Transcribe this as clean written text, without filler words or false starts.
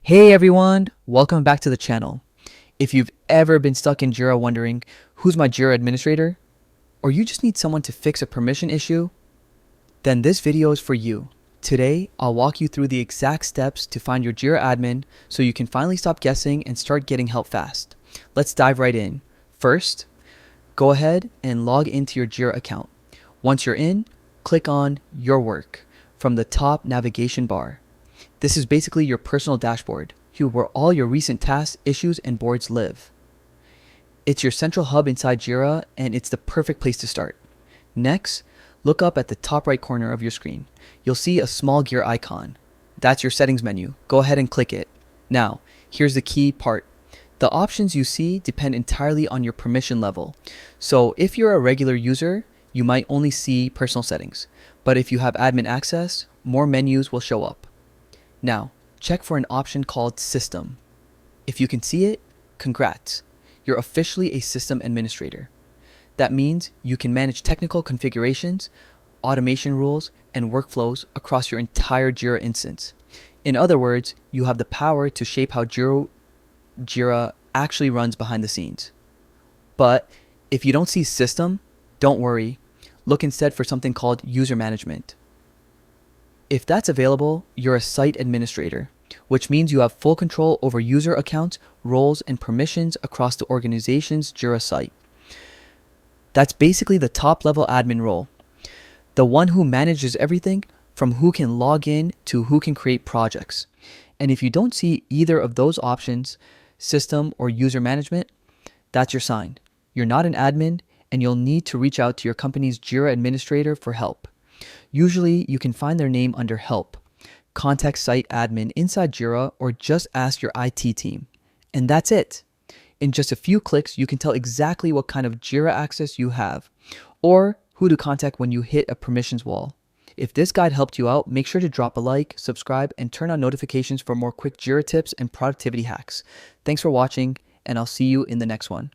Hey everyone, welcome back to the channel. If you've ever been stuck in Jira wondering, who's my Jira administrator? Or you just need someone to fix a permission issue? Then this video is for you. Today, I'll walk you through the exact steps to find your Jira admin so you can finally stop guessing and start getting help fast. Let's dive right in. First, go ahead and log into your Jira account. Once you're in, click on Your Work from the top navigation bar. This is basically your personal dashboard, where all your recent tasks, issues, and boards live. It's your central hub inside Jira, and it's the perfect place to start. Next, look up at the top right corner of your screen. You'll see a small gear icon. That's your settings menu. Go ahead and click it. Now, here's the key part. The options you see depend entirely on your permission level. So if you're a regular user, you might only see personal settings. But if you have admin access, more menus will show up. Now, check for an option called System. If you can see it, congrats. You're officially a system administrator. That means you can manage technical configurations, automation rules, and workflows across your entire Jira instance. In other words, you have the power to shape how Jira actually runs behind the scenes. But if you don't see System, don't worry. Look instead for something called User Management. If that's available, you're a site administrator, which means you have full control over user accounts, roles, and permissions across the organization's Jira site. That's basically the top-level admin role, the one who manages everything from who can log in to who can create projects. And if you don't see either of those options, system or user management, that's your sign. You're not an admin, and you'll need to reach out to your company's Jira administrator for help. Usually, you can find their name under Help, contact site admin inside Jira, or just ask your IT team. And that's it. In just a few clicks, you can tell exactly what kind of Jira access you have, or who to contact when you hit a permissions wall. If this guide helped you out, make sure to drop a like, subscribe, and turn on notifications for more quick Jira tips and productivity hacks. Thanks for watching, and I'll see you in the next one.